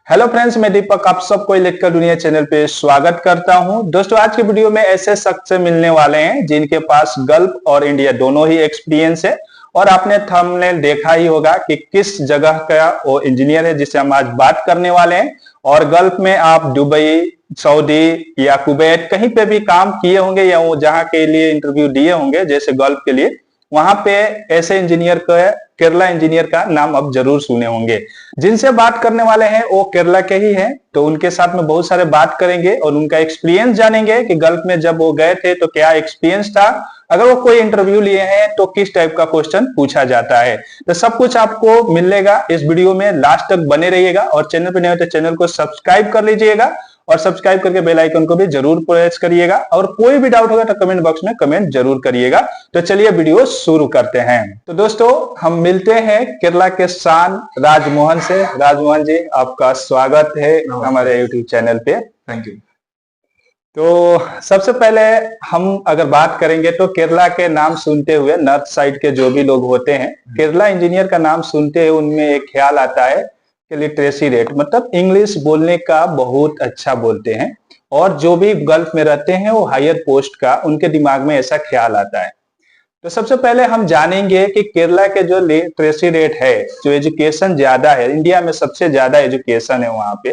Hello friends, मैं दीपक आप सबको इलेक्ट्रिकल दुनिया चैनल पे स्वागत करता हूं। दोस्तों, आज के वीडियो में ऐसे शख्स से मिलने वाले हैं जिनके पास गल्फ और इंडिया दोनों ही एक्सपीरियंस है। और आपने थंबनेल देखा ही होगा कि किस जगह का वो इंजीनियर है जिससे हम आज बात करने वाले हैं। और गल्फ में आप दुबई, सऊदी या कुवैत कहीं पे भी काम किए होंगे या वो जहाँ के लिए इंटरव्यू दिए होंगे, जैसे गल्फ के लिए, वहां पे ऐसे इंजीनियर का, केरला इंजीनियर का नाम अब जरूर सुने होंगे। जिनसे बात करने वाले हैं वो केरला के ही हैं, तो उनके साथ में बहुत सारे बात करेंगे और उनका एक्सपीरियंस जानेंगे कि गल्फ में जब वो गए थे तो क्या एक्सपीरियंस था, अगर वो कोई इंटरव्यू लिए हैं तो किस टाइप का क्वेश्चन पूछा जाता है। तो सब कुछ आपको मिलेगा इस वीडियो में, लास्ट तक बने रहिएगा। और चैनल पर नए हो तो चैनल को सब्सक्राइब कर लीजिएगा और सब्सक्राइब करके बेल आइकन को भी जरूर प्रेस करिएगा। और कोई भी डाउट होगा तो कमेंट बॉक्स में कमेंट जरूर करिएगा। तो चलिए वीडियो शुरू करते हैं। तो दोस्तों, हम मिलते हैं केरला के शान राजमोहन से। राजमोहन जी, आपका स्वागत है हमारे यूट्यूब चैनल पे। Thank you. तो सबसे पहले हम अगर बात करेंगे तो केरला के नाम सुनते हुए नॉर्थ साइड के जो भी लोग होते हैं, केरला इंजीनियर का नाम सुनते हुए उनमें एक ख्याल आता है कि लिटरेसी रेट, मतलब इंग्लिश बोलने का बहुत अच्छा बोलते हैं। और जो भी गल्फ में रहते हैं वो हायर पोस्ट का, उनके दिमाग में ऐसा ख्याल आता है। तो सबसे पहले हम जानेंगे कि केरला के जो लिटरेसी रेट है, जो एजुकेशन ज्यादा है, इंडिया में सबसे ज्यादा एजुकेशन है वहां पे,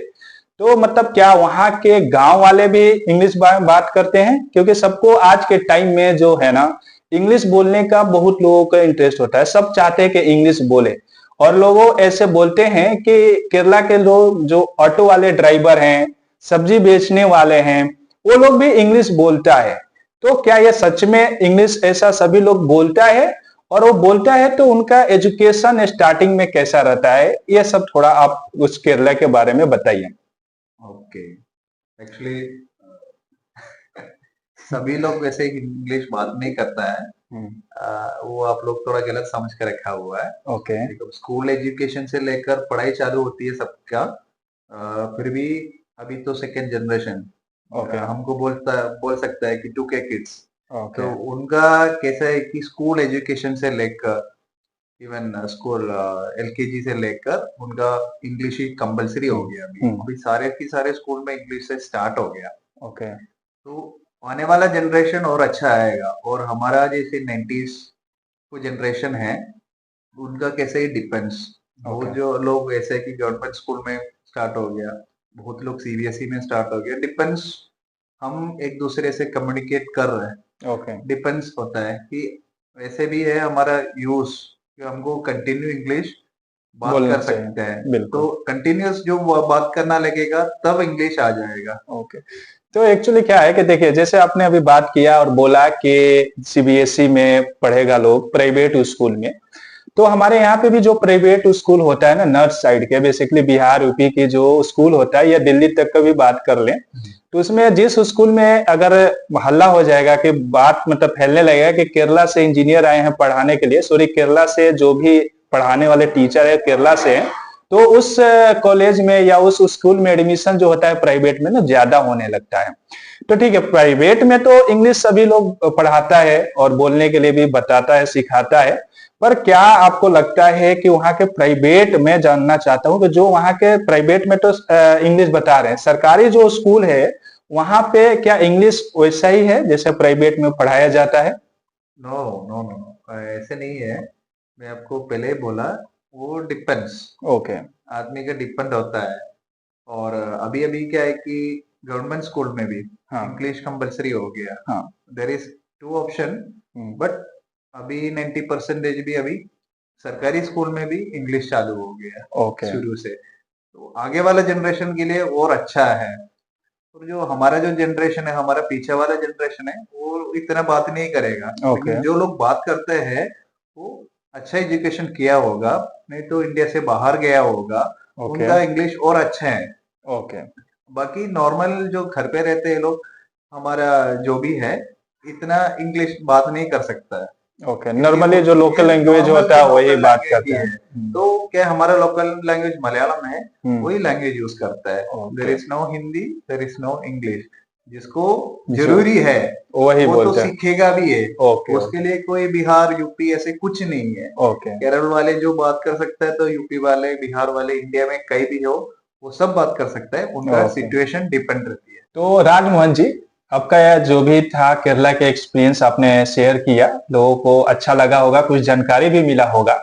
तो मतलब क्या वहां के गांव वाले भी इंग्लिश बात करते हैं? क्योंकि सबको आज के टाइम में जो है ना, इंग्लिश बोलने का बहुत लोगों का इंटरेस्ट होता है, सब चाहते हैं कि इंग्लिश बोले। और लोगों ऐसे बोलते हैं कि केरला के लोग जो ऑटो वाले ड्राइवर हैं, सब्जी बेचने वाले हैं, वो लोग भी इंग्लिश बोलता है। तो क्या ये सच में इंग्लिश ऐसा सभी लोग बोलता है? और वो बोलता है तो उनका एजुकेशन स्टार्टिंग में कैसा रहता है, ये सब थोड़ा आप उस केरला के बारे में बताइए। ओके। एक्चुअली सभी लोग वैसे इंग्लिश बात नहीं करता है। वो आप लोग थोड़ा गलत समझ के रखा हुआ है। ओके। स्कूल एजुकेशन से लेकर पढ़ाई चालू होती है सबका। फिर भी अभी तो सेकेंड जनरेशन हमको बोल सकता है कि 2K किड्स। तो उनका कैसा है कि स्कूल एजुकेशन से लेकर इवन स्कूल LKG से लेकर उनका इंग्लिश ही कंपलसरी हो गया। अभी सारे के सारे स्कूल में इंग्लिश से स्टार्ट हो गया। ओके। तो आने वाला जनरेशन और अच्छा आएगा। और हमारा जैसे 90s को जनरेशन है, उनका कैसे ही डिपेंड्स। वो जो लोग ऐसे कि गवर्नमेंट स्कूल में स्टार्ट हो गया, बहुत लोग CBSE में स्टार्ट हो गया, डिपेंड्स। हम एक दूसरे से कम्युनिकेट कर रहे हैं। डिपेंड्स होता है कि वैसे भी है हमारा यूज कि हमको कंटिन्यू इंग्लिश बात कर सकते हैं। तो कंटिन्यूस जो बात करना लगेगा तब इंग्लिश आ जाएगा। तो एक्चुअली क्या है कि देखिए, जैसे आपने अभी बात किया और बोला कि CBSE में पढ़ेगा लोग प्राइवेट स्कूल में, तो हमारे यहाँ पे भी जो प्राइवेट स्कूल होता है ना, नॉर्थ साइड के, बेसिकली बिहार यूपी की जो स्कूल होता है या दिल्ली तक का भी बात कर लें, तो उसमें जिस स्कूल में अगर हल्ला हो जाएगा कि बात मतलब फैलने लगेगा कि केरला से इंजीनियर आए हैं पढ़ाने के लिए, सॉरी केरला से जो भी पढ़ाने वाले टीचर है केरला से हैं, तो उस कॉलेज में या उस स्कूल में एडमिशन जो होता है प्राइवेट में ना ज्यादा होने लगता है। तो ठीक है, प्राइवेट में तो इंग्लिश सभी लोग पढ़ाता है और बोलने के लिए भी बताता है, सिखाता है। पर क्या आपको लगता है कि वहाँ के प्राइवेट में, जानना चाहता हूँ कि जो वहाँ के प्राइवेट में तो इंग्लिश बता रहे हैं, सरकारी जो स्कूल है वहां पे क्या इंग्लिश वैसा ही है जैसे प्राइवेट में पढ़ाया जाता है? नो नो नो, ऐसे नहीं है। मैं आपको पहले ही बोला, वो डिपेंड्स। ओके। आदमी का डिपेंड होता है। और अभी अभी क्या है कि गवर्नमेंट स्कूल में भी इंग्लिश कंपलसरी हो गया। There is 2 option. बट अभी 90% भी अभी सरकारी स्कूल में भी इंग्लिश चालू हो गया शुरू से। तो आगे वाला जनरेशन के लिए और अच्छा है। और जो हमारा जो जनरेशन है, हमारा पीछे वाला जनरेशन है, वो इतना बात नहीं करेगा। लेकिन जो लोग बात करते हैं वो अच्छा एजुकेशन किया होगा, नहीं तो इंडिया से बाहर गया होगा। उनका इंग्लिश और अच्छा है। बाकी नॉर्मल जो घर पे रहते हैं लोग, हमारा जो भी है, इतना इंग्लिश बात नहीं कर सकता है। नॉर्मली जो लोकल लैंग्वेज होता है वही बात करते हैं। तो क्या हमारा लोकल लैंग्वेज मलयालम है, वही लैंग्वेज यूज करता है। There is no Hindi, there is no English. जिसको जरूरी है वही वो तो सीखेगा भी है। उसके लिए कोई बिहार यूपी ऐसे कुछ नहीं है। केरल वाले जो बात कर सकता है तो यूपी वाले, बिहार वाले, इंडिया में कहीं भी हो, वो सब बात कर सकता है, उनका ओके। सिचुएशन डिपेंड रहती है। तो राजमोहन जी, आपका यह जो भी था केरला के एक्सपीरियंस आपने शेयर किया, लोगों को अच्छा लगा होगा, कुछ जानकारी भी मिला होगा।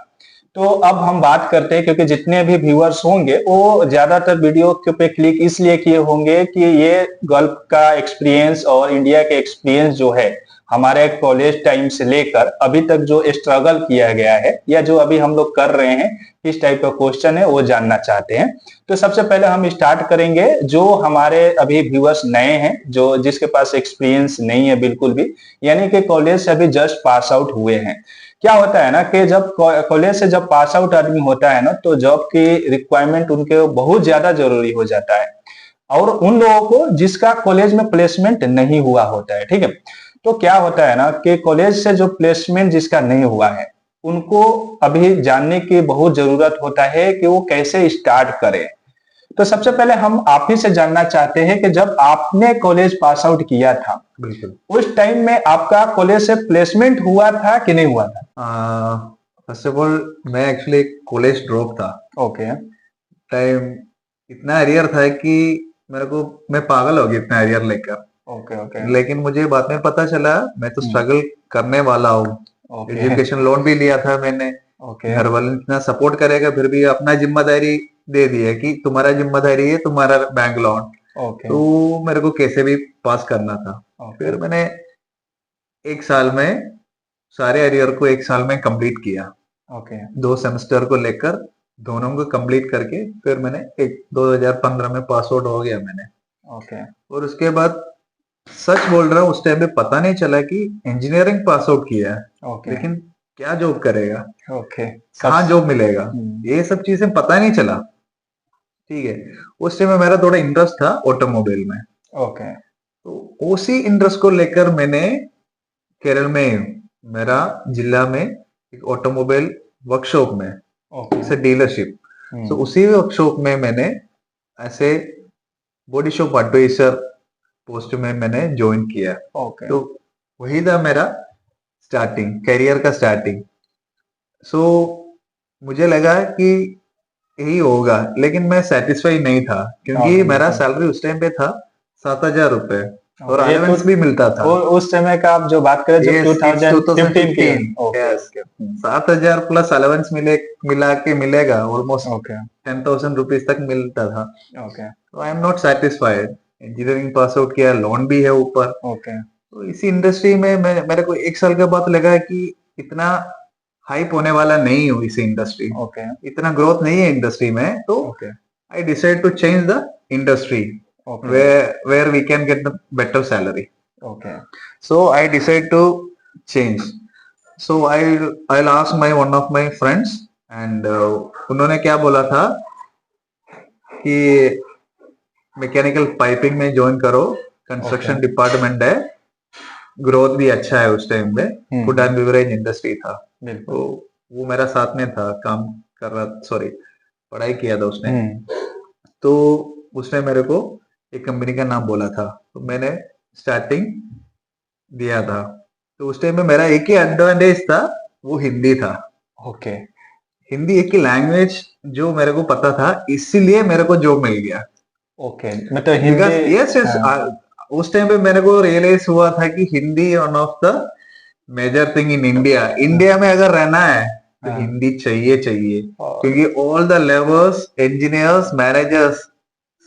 तो अब हम बात करते हैं, क्योंकि जितने भी व्यूअर्स होंगे वो ज्यादातर वीडियो के पे क्लिक इसलिए किए होंगे कि ये गल्फ का एक्सपीरियंस और इंडिया के एक्सपीरियंस जो है, हमारे कॉलेज टाइम से लेकर अभी तक जो स्ट्रगल किया गया है या जो अभी हम लोग कर रहे हैं, किस टाइप का क्वेश्चन है वो जानना चाहते हैं। तो सबसे पहले हम स्टार्ट करेंगे, जो हमारे अभी व्यूअर्स नए हैं, जो जिसके पास एक्सपीरियंस नहीं है बिल्कुल भी, यानी कि कॉलेज से अभी जस्ट पास आउट हुए हैं। क्या होता है ना कि जब कॉलेज से जब पास आउट आदमी होता है ना, तो जॉब की रिक्वायरमेंट उनके बहुत ज्यादा जरूरी हो जाता है, और उन लोगों को जिसका कॉलेज में प्लेसमेंट नहीं हुआ होता है, ठीक है। तो क्या होता है ना कि कॉलेज से जो प्लेसमेंट जिसका नहीं हुआ है, उनको अभी जानने की बहुत जरूरत होता है कि वो कैसे स्टार्ट करें। तो सबसे पहले हम आप ही से जानना चाहते हैं कि जब आपने कॉलेज पास आउट किया था, बिल्कुल, उस टाइम में आपका कॉलेज से प्लेसमेंट हुआ था कि नहीं हुआ था? फर्स्ट ऑफ ऑल मैं एक्चुअली कॉलेज ड्रॉप था। ओके। टाइम इतना एरियर था कि मैं पागल हो गया इतना एरियर लेकर। ओके ओके लेकिन मुझे बाद में पता चला मैं तो स्ट्रगल करने वाला हूँ। ओके एजुकेशन लोन भी लिया था मैंने, ओके घर वाले इतना सपोर्ट करेगा फिर भी अपना जिम्मेदारी दे दी है कि तुम्हारा जिम्मेदारी है, तुम्हारा बैंक लोन, ओके तो मेरे को कैसे भी पास करना था। ओके फिर मैंने एक साल में सारे एरियर को एक साल में कंप्लीट किया। ओके 2 सेमेस्टर को लेकर दोनों को कंप्लीट करके फिर मैंने 2015 में पास आउट हो गया मैंने। ओके और उसके बाद सच बोल रहा हूँ उस टाइम पे पता नहीं चला कि इंजीनियरिंग पास आउट किया है, ओके लेकिन क्या जॉब करेगा, ओके कहाँ जॉब मिलेगा, ये सब चीजें पता नहीं चला। ठीक है, उस टाइम में मेरा थोड़ा इंटरेस्ट था ऑटोमोबाइल में, ओके तो उसी इंटरेस्ट को लेकर मैंने केरल में मेरा जिला में एक ऑटोमोबाइल वर्कशॉप में ओके जैसे डीलरशिप, तो उसी वर्कशॉप में मैंने ऐसे बॉडी शॉप एडवाइजर पोस्ट में मैंने ज्वाइन किया। ओके तो वही था मेरा स्टार्टिंग करियर का स्टार्टिंग। सो मुझे लगा कि यही होगा, लेकिन मैं सेटिस्फाई नहीं था क्योंकि मेरा सैलरी उस टाइम पे था 7,000 रुपए और ये अलाउंस भी मिलता था। उस समय का आप जो बात करें जब 2015 की? ओके यस, 7,000 प्लस अलाउंस मिला के मिलेगा ऑलमोस्ट ओके 10,000 रुपीज तक मिलता था। ओके तो I am not satisfied. Engineering pass out किया, लोन भी है ऊपर, ओके तो इसी इंडस्ट्री में मेरे को एक साल के बाद लगा कि इतना हाइप होने वाला नहीं हूँ इसी इंडस्ट्री, ओके इतना ग्रोथ नहीं है इंडस्ट्री में। तो okay I decide to change the industry okay where we can get the better salary. Okay So I decide to change. So I'll ask my one of my friends and उन्होंने क्या बोला था कि mechanical piping में join करो, construction department है, growth भी अच्छा है। उस टाइम में फूड एंड बेवरेज इंडस्ट्री था, तो वो मेरा साथ में था, काम कर रहा, सॉरी पढ़ाई किया था उसने। तो उसने मेरे को एक कंपनी का नाम बोला था, तो मैंने स्टार्टिंग दिया था। तो उस टाइम में मेरा एक ही एडवांटेज था, वो हिंदी था। ओके हिंदी एक ही लैंग्वेज जो मेरे को पता था, इसीलिए मेरे को जॉब मिल गया। ओके मतलब हिंदी, यस उस टाइम पे मेरे को रियलाइज हुआ था कि Hindi one of the major thing in India. India में अगर रहना है तो हिंदी चाहिए क्योंकि all the labours, engineers, managers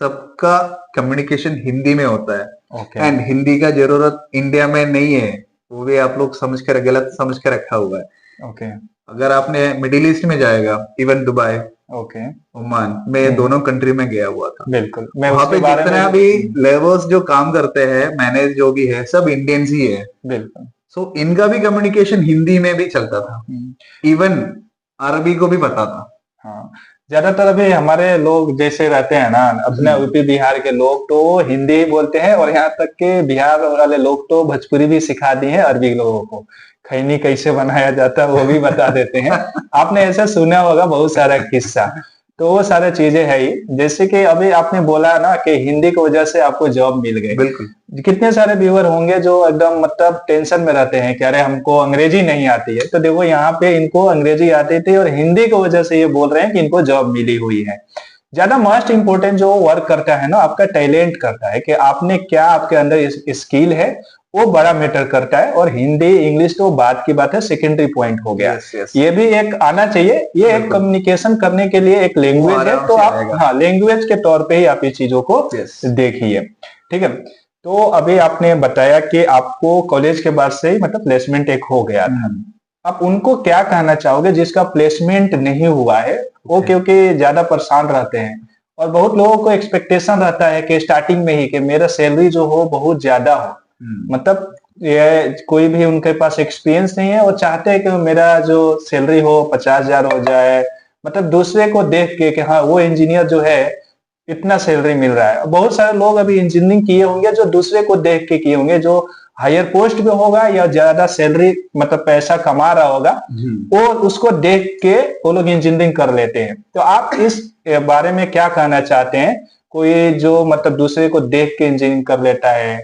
सबका कम्युनिकेशन हिंदी में होता है। एंड हिंदी का जरूरत इंडिया में नहीं है, वो भी आप लोग गलत समझ के रखा हुआ है। अगर आपने मिडिल ईस्ट में जाएगा, इवन दुबई, ओमान, मैं दोनों कंट्री में गया हुआ था। बिल्कुल वहां पे जितना भी लेबर्स जो काम करते हैं, मैनेज जो भी है, सब इंडियंस ही है। बिल्कुल। सो इनका भी कम्युनिकेशन हिंदी में भी चलता था, इवन अरबी को भी पता था। हाँ, ज्यादातर अभी हमारे लोग जैसे रहते हैं ना, अपने यूपी बिहार के लोग तो हिंदी ही बोलते हैं, और यहाँ तक के बिहार वाले लोग तो भोजपुरी भी सिखा दी है अरबी लोगों को। खैनी कैसे बनाया जाता है वो भी बता देते हैं। आपने ऐसा सुना होगा बहुत सारा किस्सा, तो वो सारे चीजें है ही। जैसे कि अभी आपने बोला ना कि हिंदी की वजह से आपको जॉब मिल गई। बिल्कुल। कितने सारे व्यूअर होंगे जो एकदम मतलब टेंशन में रहते हैं कि अरे हमको अंग्रेजी नहीं आती है, तो देखो यहाँ पे इनको अंग्रेजी आती थी और हिंदी की वजह से ये बोल रहे हैं कि इनको जॉब मिली हुई है। ज्यादा मोस्ट इम्पोर्टेंट जो वर्क करता है ना, आपका टैलेंट करता है कि आपने क्या, आपके अंदर स्किल है, वो बड़ा मैटर करता है। और हिंदी इंग्लिश तो बात की बात है, सेकेंडरी पॉइंट हो गया। यस यस, ये भी एक आना चाहिए, ये एक बिल्कुल कम्युनिकेशन करने के लिए एक वो लैंग्वेज है, आराम तो से आप आएगा। हाँ लैंग्वेज के तौर पे ही आप इस चीजों को यस, देखिए। ठीक है, तो अभी आपने बताया कि आपको कॉलेज के बाद से ही मतलब प्लेसमेंट एक हो गया था। आप उनको क्या कहना चाहोगे जिसका प्लेसमेंट नहीं हुआ है? वो क्योंकि ज्यादा परेशान रहते हैं, और बहुत लोगों को एक्सपेक्टेशन रहता है कि स्टार्टिंग में ही कि मेरा सैलरी जो हो बहुत ज्यादा हो, मतलब ये कोई भी उनके पास एक्सपीरियंस नहीं है, वो चाहते हैं कि मेरा जो सैलरी हो 50,000 हो जाए, मतलब दूसरे को देख के कि हाँ वो इंजीनियर जो है इतना सैलरी मिल रहा है। बहुत सारे लोग अभी इंजीनियरिंग किए होंगे जो दूसरे को देख के किए होंगे, जो हायर पोस्ट पे होगा या ज्यादा सैलरी मतलब पैसा कमा रहा होगा, वो उसको देख के वो लोग इंजीनियरिंग कर लेते हैं। तो आप इस बारे में क्या कहना चाहते हैं? कोई जो मतलब दूसरे को देख के इंजीनियरिंग कर लेता है,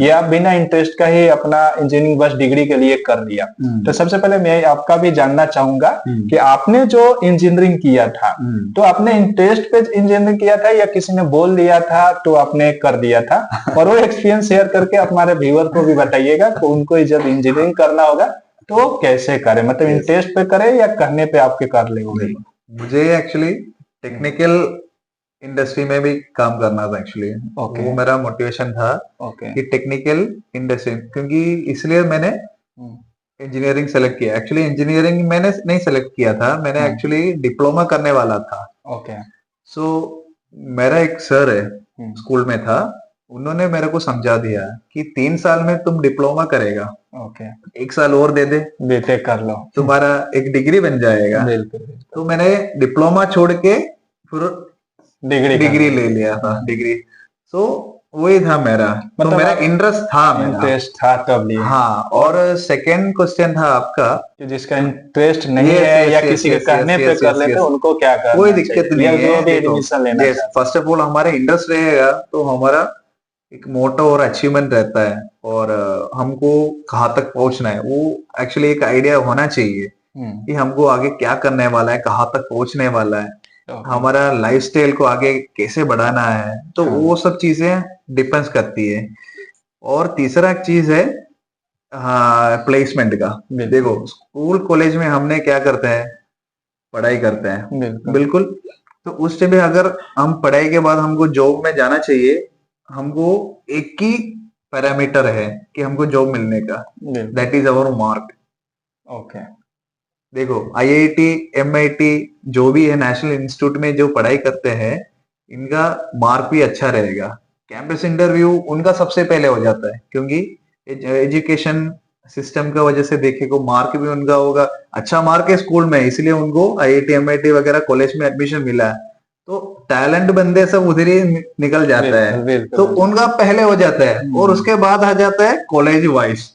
या बिना इंटरेस्ट का ही अपना इंजीनियरिंग बस डिग्री के लिए कर लिया। तो सबसे पहले मैं आपका भी जानना चाहूंगा कि आपने जो इंजीनियरिंग किया था, तो आपने इंटरेस्ट पे इंजीनियरिंग किया था या किसी ने बोल दिया था तो आपने कर दिया था? और वो एक्सपीरियंस शेयर करके हमारे व्यूअर को भी बताइएगा कि उनको जब इंजीनियरिंग करना होगा तो कैसे करें, मतलब इंटरेस्ट पे करें या कहने पे आपके कर ले होंगे? मुझे एक्चुअली टेक्निकल इंडस्ट्री में भी काम करना था एक्चुअली। वो मेरा मोटिवेशन था कि टेक्निकल इंडस्ट्री, क्योंकि इसलिए मैंने इंजीनियरिंग सेलेक्ट किया। एक्चुअली इंजीनियरिंग मैंने नहीं सेलेक्ट किया था, मैंने एक्चुअली डिप्लोमा करने वाला था। सो मेरा एक सर है स्कूल में था, उन्होंने मेरे को समझा दिया कि 3 साल में तुम डिप्लोमा करेगा, 1 साल और दे दे, बीटेक कर लो, तुम्हारा एक डिग्री बन जाएगा। तो मैंने डिप्लोमा छोड़ के फिर डिग्री ले लिया था, डिग्री। सो वही था मेरा, मतलब तो मेरा इंटरेस्ट था, इंटरेस्ट था तब लिए। हाँ। और सेकंड क्वेश्चन था आपका कि जिसका इंटरेस्ट नहीं है या किसी के कहने पे कर लेते उनको क्या करना कोई दिक्कत नहीं है, जो भी एडमिशन लेना है। फर्स्ट ऑफ ऑल हमारे इंटरेस्ट रहेगा तो हमारा एक मोटो और अचीवमेंट रहता है, और हमको कहाँ तक पहुंचना है वो एक्चुअली एक आइडिया होना चाहिए कि हमको आगे क्या करने वाला है, कहाँ तक पहुंचने वाला है, हमारा लाइफस्टाइल को आगे कैसे बढ़ाना है। तो वो सब चीजें डिपेंड करती है। और तीसरा एक चीज है हाँ प्लेसमेंट का। देखो स्कूल कॉलेज में हमने क्या करते हैं, पढ़ाई करते हैं, बिल्कुल। तो उस टाइम अगर हम पढ़ाई के बाद हमको जॉब में जाना चाहिए, हमको एक ही पैरामीटर है कि हमको जॉब मिलने का, that is our mark. Okay, देखो आईआईटी एमआईटी जो भी है, नेशनल इंस्टीट्यूट में जो पढ़ाई करते हैं, इनका मार्क भी अच्छा रहेगा। कैंपस इंटरव्यू उनका सबसे पहले हो जाता है, क्योंकि एजुकेशन सिस्टम का वजह से देखे को मार्क भी उनका होगा, अच्छा मार्क है स्कूल में, इसलिए उनको आईआईटी एमआईटी वगैरह कॉलेज में एडमिशन मिला है। तो टैलेंट बंदे सब उधर ही निकल जाता है, तो उनका पहले हो जाता है, और उसके बाद आ जाता है college wise.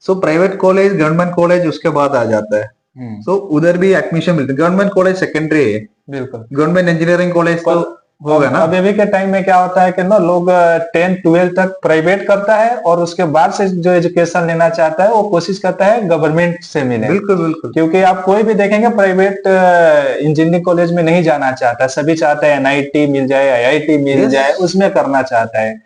So private college, government college उसके बाद आ जाता है। सो उधर भी एडमिशन मिलती है। गवर्नमेंट कॉलेज सेकेंडरी है, बिल्कुल। गवर्नमेंट इंजीनियरिंग कॉलेज तो होगा ना। अभी के टाइम में क्या होता है कि ना लोग 10-12 तक प्राइवेट करता है, और उसके बाद से जो एजुकेशन लेना चाहता है वो कोशिश करता है गवर्नमेंट से मिले। बिल्कुल बिल्कुल, क्योंकि आप कोई भी देखेंगे प्राइवेट इंजीनियरिंग कॉलेज में नहीं जाना चाहता, सभी चाहते हैं एनआईटी मिल जाए, आईआईटी मिल जाए, उसमें करना चाहता है।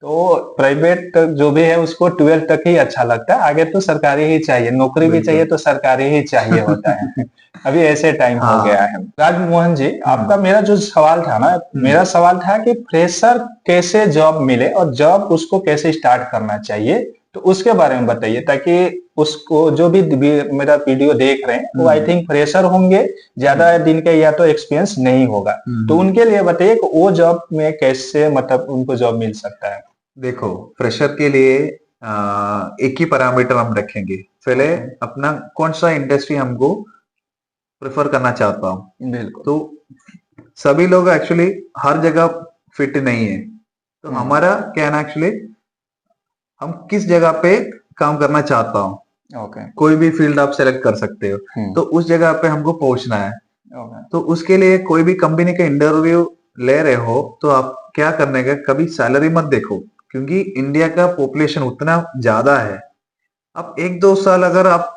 तो प्राइवेट जो भी है उसको 12 तक ही अच्छा लगता है, आगे तो सरकारी ही चाहिए, नौकरी भी चाहिए तो सरकारी ही चाहिए होता है। अभी ऐसे टाइम हो गया है। राजमोहन जी, आपका मेरा जो सवाल था ना, मेरा सवाल था कि फ्रेशर कैसे जॉब मिले और जॉब उसको कैसे स्टार्ट करना चाहिए, तो उसके बारे में बताइए, ताकि उसको जो भी मेरा वीडियो देख रहे हैं वो आई थिंक फ्रेशर होंगे, ज्यादा दिन का या तो एक्सपीरियंस नहीं होगा, तो उनके लिए बताइए कि वो जॉब में कैसे मतलब उनको जॉब मिल सकता है। देखो फ्रेशर के लिए एक ही पैरामीटर हम रखेंगे, पहले अपना कौन सा इंडस्ट्री हमको प्रेफर करना चाहता हूँ। बिल्कुल, तो सभी लोग एक्चुअली हर जगह फिट नहीं है, तो हमारा क्या है ना, एक्चुअली हम किस जगह पे काम करना चाहता हूँ, कोई भी फील्ड आप सेलेक्ट कर सकते हो, तो उस जगह पे हमको पहुंचना है। तो उसके लिए कोई भी कंपनी का इंटरव्यू ले रहे हो तो आप क्या करने का, कभी सैलरी मत देखो, क्योंकि इंडिया का पॉपुलेशन उतना ज्यादा है। अब 1-2 साल अगर आप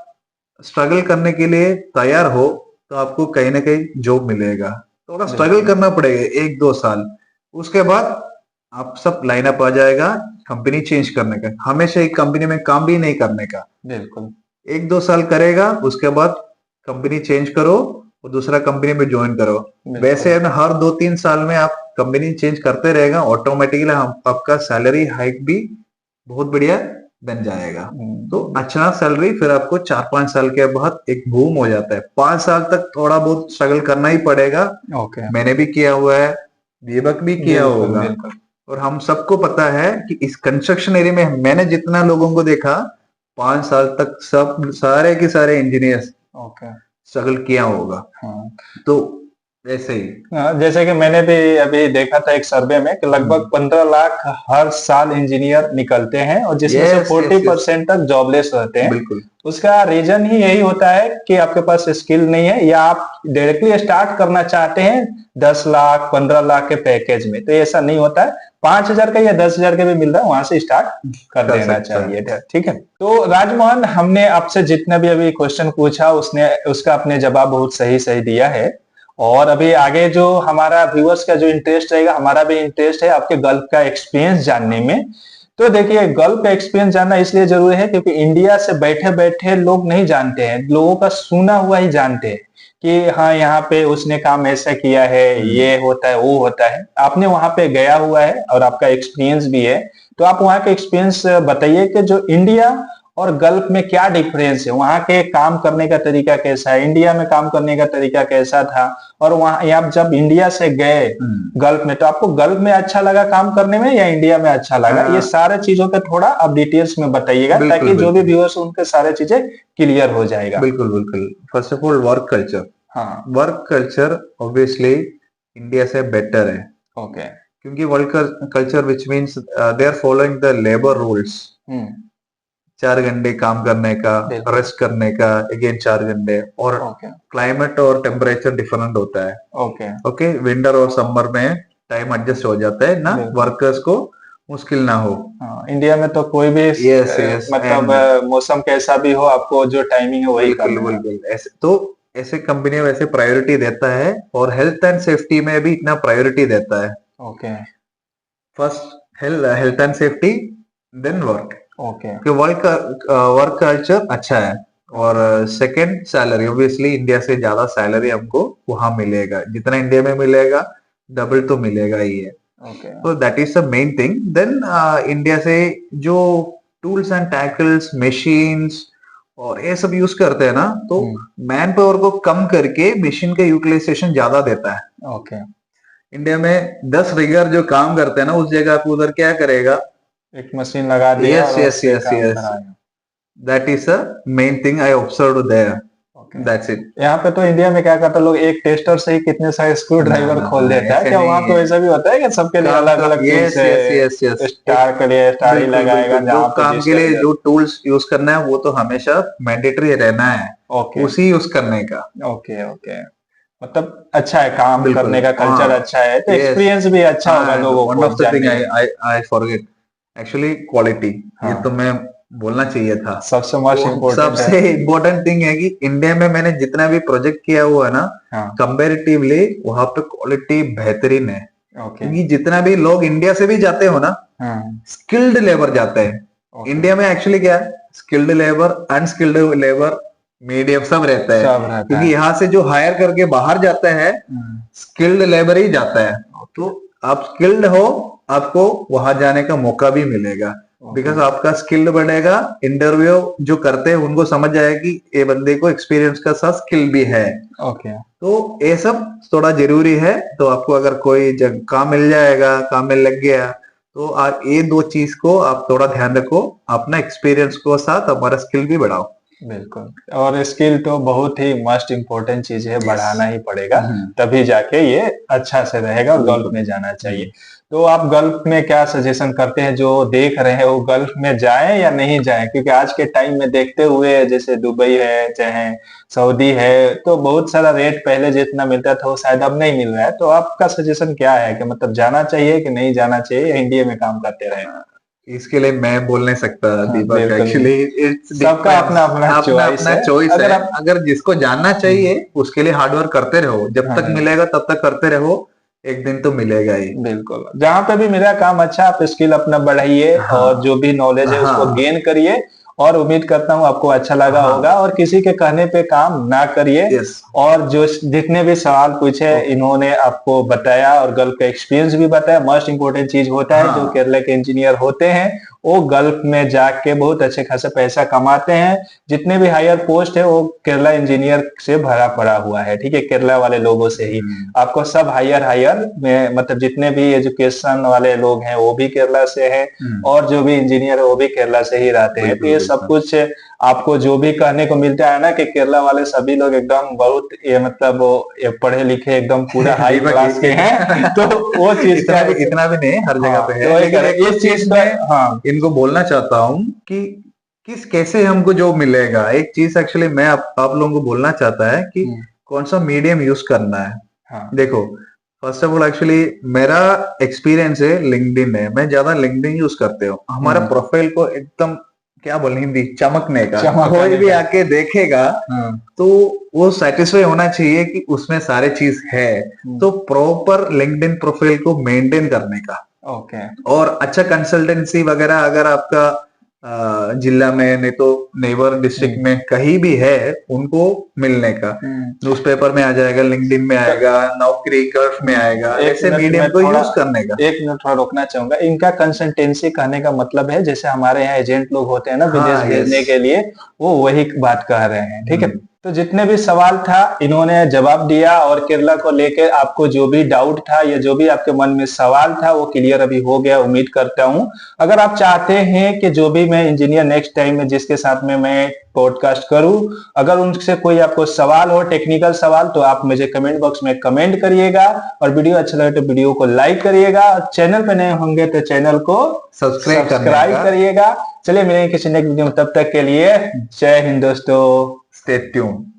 स्ट्रगल करने के लिए तैयार हो तो आपको कहीं ना कहीं जॉब मिलेगा। थोड़ा स्ट्रगल करना पड़ेगा 1-2 साल। उसके बाद आप सब लाइनअप आ जाएगा कंपनी चेंज करने का, हमेशा एक कंपनी में काम भी नहीं करने का। बिल्कुल 1-2 साल करेगा, उसके बाद कंपनी चेंज करो और दूसरा कंपनी में ज्वाइन करो। वैसे है ना, हर 2-3 साल में आप कंपनी चेंज करते रहेगा, ऑटोमेटिकली आपका सैलरी हाइक भी बहुत बढ़िया बन जाएगा। तो अच्छा सैलरी फिर आपको 4-5 साल के बाद एक बूम हो जाता है। 5 साल तक थोड़ा बहुत स्ट्रगल करना ही पड़ेगा। मैंने भी किया हुआ है, दीपक भी किया होगा, और हम सबको पता है कि इस कंस्ट्रक्शन एरिया में मैंने जितना लोगों को देखा, 5 साल तक सब सारे के सारे इंजीनियर्स स्ट्रगल किया होगा। तो ऐसे ही जैसे कि मैंने भी अभी देखा था एक सर्वे में कि लगभग 15 लाख हर साल इंजीनियर निकलते हैं और जिसमें से 40% तक जॉबलेस रहते हैं। बिल्कुल उसका रीजन ही यही होता है कि आपके पास स्किल नहीं है, या आप डायरेक्टली स्टार्ट करना चाहते हैं 10 लाख 15 लाख के पैकेज में, तो ऐसा नहीं होता है। 5,000 का या 10,000 का भी मिल रहा है, वहां से स्टार्ट कर देना चाहिए। ठीक है, तो राजमोहन, हमने आपसे जितना भी अभी क्वेश्चन पूछा उसका आपने जवाब बहुत सही सही दिया है। और अभी आगे जो हमारा व्यूअर्स का जो इंटरेस्ट रहेगा, हमारा भी इंटरेस्ट है आपके गल्फ का एक्सपीरियंस जानने में। तो देखिए, गल्फ का एक्सपीरियंस जानना इसलिए जरूरी है क्योंकि इंडिया से बैठे बैठे लोग नहीं जानते हैं, लोगों का सुना हुआ ही जानते हैं कि हाँ यहाँ पे उसने काम ऐसा किया है, ये होता है वो होता है। आपने वहां पे गया हुआ है और आपका एक्सपीरियंस भी है, तो आप वहां का एक्सपीरियंस बताइए कि जो इंडिया और गल्फ में क्या डिफरेंस है, वहां के काम करने का तरीका कैसा है, इंडिया में काम करने का तरीका कैसा था, और वहां आप जब इंडिया से गए गल्फ में तो आपको गल्फ में अच्छा लगा काम करने में या इंडिया में अच्छा लगा? ये सारे चीजों पे थोड़ा आप डिटेल्स में बताइएगा ताकि जो भी व्यूअर्स उनके सारे चीजें क्लियर हो जाएगा। बिल्कुल बिल्कुल। First of all work culture, हाँ, वर्क कल्चर ऑब्वियसली इंडिया से बेटर है। ओके, क्योंकि work culture which means they are following the labour rules. 4 घंटे काम करने का, रेस्ट करने का, अगेन 4 घंटे, और क्लाइमेट और टेम्परेचर डिफरेंट होता है। ओके विंटर और समर में टाइम एडजस्ट हो जाता है ना, वर्कर्स को मुश्किल ना हो। इंडिया में तो कोई भी मतलब मौसम कैसा भी हो, आपको जो टाइमिंग है वही करना है। बिल्कुल ऐसे तो ऐसे कंपनी वैसे प्रायोरिटी देता है, और हेल्थ एंड सेफ्टी में भी इतना प्रायोरिटी देता है। Okay, first health and safety, then work. Okay, work culture अच्छा है, और सेकंड सैलरी, ऑब्वियसली इंडिया से ज्यादा सैलरी हमको वहां मिलेगा, जितना इंडिया में मिलेगा डबल तो मिलेगा ही है। तो that is the main thing. Then India से जो टूल्स एंड टैकल्स, मशीन्स और ये सब यूज करते हैं ना, तो मैन पावर को कम करके मशीन का यूटिलाइजेशन ज्यादा देता है। इंडिया में 10 रिगर जो काम करते हैं ना, उस जगह पे उधर क्या करेगा, एक मशीन लगा दिया। Yes. That is the main thing I observed there. That's it. यहाँ पे तो इंडिया में क्या करते हैं लोग, एक टेस्टर से ही कितने सारे स्क्रू ड्राइवर खोल देता है। क्या वहाँ तो ऐसा भी होता है कि सबके लिए अलग अलग स्टार के लिए स्टार ही लगाएगा? जो काम के लिए जो टूल्स यूज करना है वो तो हमेशा मैंडेटरी रहना है, उसी यूज करने का। ओके, मतलब अच्छा है, काम करने का कल्चर अच्छा है, तो एक्सपीरियंस भी अच्छा होगा लोगों को। One of the thing I forget actually, quality. ये तो मैं बोलना चाहिए था, सबसे मोस्ट इम्पोर्टेंट। सबसे इम्पोर्टेंट थिंग है कि इंडिया में मैंने जितना भी प्रोजेक्ट किया हुआ है ना, कंपैरेटिवली वहां पे क्वालिटी बेहतरीन है। क्योंकि जितना भी लोग इंडिया से भी जाते हो ना, स्किल्ड लेबर जाते हैं। इंडिया में एक्चुअली क्या है, skilled labour, unskilled labour, medium सब रहता है। क्योंकि यहाँ से जो हायर करके बाहर जाता है, स्किल्ड लेबर ही जाता है। तो आप स्किल्ड हो, आपको वहां जाने का मौका भी मिलेगा, बिकॉज आपका स्किल बढ़ेगा। इंटरव्यू जो करते हैं उनको समझ आए कि ये बंदे को एक्सपीरियंस का साथ स्किल भी है। तो ये सब थोड़ा जरूरी है। तो आपको अगर कोई जगह काम मिल जाएगा, काम में लग गया, तो आप ये 2 चीज को आप थोड़ा ध्यान रखो, अपना एक्सपीरियंस को साथ हमारा स्किल भी बढ़ाओ। बिल्कुल, और स्किल तो बहुत ही मस्ट इम्पोर्टेंट चीज है, बढ़ाना ही पड़ेगा, तभी जाके ये अच्छा से रहेगा और गल्फ में जाना चाहिए। तो आप गल्फ में क्या सजेशन करते हैं, जो देख रहे हैं वो गल्फ में जाएं या नहीं जाएं? क्योंकि आज के टाइम में देखते हुए, जैसे दुबई है चाहे सऊदी है, तो बहुत सारा रेट पहले जितना मिलता था वो शायद अब नहीं मिल रहा है। तो आपका सजेशन क्या है कि मतलब जाना चाहिए कि नहीं जाना चाहिए, या इंडिया में काम करते रहे? इसके लिए मैं बोल नहीं सकता दीपक, बिल्कुल। एक्चुअली सबका अपना अपना चॉइस है। चॉइस अगर है। आप अगर जिसको जानना चाहिए उसके लिए हार्डवर्क करते रहो, जब तक हाँ, मिलेगा तब तक करते रहो, एक दिन तो मिलेगा ही। बिल्कुल, जहाँ पे भी मेरा काम अच्छा, आप स्किल अपना बढ़ाइए और हाँ जो भी नॉलेज है उसको हाँ गेन करिए, और उम्मीद करता हूँ आपको अच्छा लगा होगा, हाँ। और किसी के कहने पे काम ना करिए। यस। और जो जितने भी सवाल पूछे ओके। इन्होंने आपको बताया और गल्फ का एक्सपीरियंस भी बताया। मोस्ट इम्पोर्टेंट चीज होता है, जो हाँ केरला के इंजीनियर होते हैं वो गल्फ में जाके बहुत अच्छे खासा पैसा कमाते हैं। जितने भी हायर पोस्ट है वो केरला इंजीनियर से भरा पड़ा हुआ है, ठीक है, केरला वाले लोगों से ही। आपको सब हायर हायर में, मतलब जितने भी एजुकेशन वाले लोग हैं वो भी केरला से हैं, और जो भी इंजीनियर है वो भी केरला से ही रहते हैं। तो बिल्कुल ये सब बिल्कुल। कुछ आपको जो भी कहने को मिलता है ना कि केरला वाले सभी लोग एकदम बहुत ये मतलब वो ये पढ़े लिखे एकदम पूरा हाई दीपक क्लास के हैं, तो वो चीज का इतना भी नहीं, हर जगह हाँ, पे तो है, वही लेकिन करें एक इस चीज चीज का। मैं हाँ इनको बोलना चाहता हूँ कि किस कैसे हमको जॉब मिलेगा। एक चीज एक्चुअली मैं आप लोगों को बोलना चाहता है कि कौन सा मीडियम यूज करना है। हाँ देखो, फर्स्ट ऑफ ऑल एक्चुअली मेरा एक्सपीरियंस है लिंक्डइन है, मैं ज्यादा लिंक्डइन यूज करते हो, हमारा प्रोफाइल को एकदम क्या बोले हिंदी चमकने का, कोई भी आके देखेगा तो वो सेटिस्फाई होना चाहिए कि उसमें सारे चीज है। तो प्रॉपर लिंक्डइन प्रोफाइल को मेंटेन करने का, ओके, और अच्छा कंसल्टेंसी वगैरह अगर आपका जिला में नहीं तो नेबर डिस्ट्रिक्ट में कहीं भी है, उनको मिलने का। न्यूज़पेपर में आ जाएगा, लिंक्डइन में आएगा, नौकरी कर्व में आएगा, एक ऐसे मिनट मीडियम मैं को थोड़ा यूज करने का। एक मिनट थोड़ा रोकना चाहूंगा। इनका कंसल्टेंसी कहने का मतलब है जैसे हमारे यहाँ एजेंट लोग होते हैं ना विदेश हाँ भेजने यस। के लिए, वो वही बात कह रहे हैं, ठीक है। तो जितने भी सवाल था इन्होंने जवाब दिया, और केरला को लेकर आपको जो भी डाउट था या जो भी आपके मन में सवाल था वो क्लियर अभी हो गया, उम्मीद करता हूँ। अगर आप चाहते हैं कि जो भी मैं इंजीनियर नेक्स्ट टाइम में जिसके साथ में मैं पॉडकास्ट करूं, अगर उनसे कोई आपको सवाल हो टेक्निकल सवाल, तो आप मुझे कमेंट बॉक्स में कमेंट करिएगा, और वीडियो अच्छा लगे तो वीडियो को लाइक करिएगा, और चैनल पे नए होंगे तो चैनल को सब्सक्राइब करिएगा। चलिए मिलेंगे किसी नेक्स्ट वीडियो में, तब तक के लिए जय हिंद दोस्तों। Stay tune.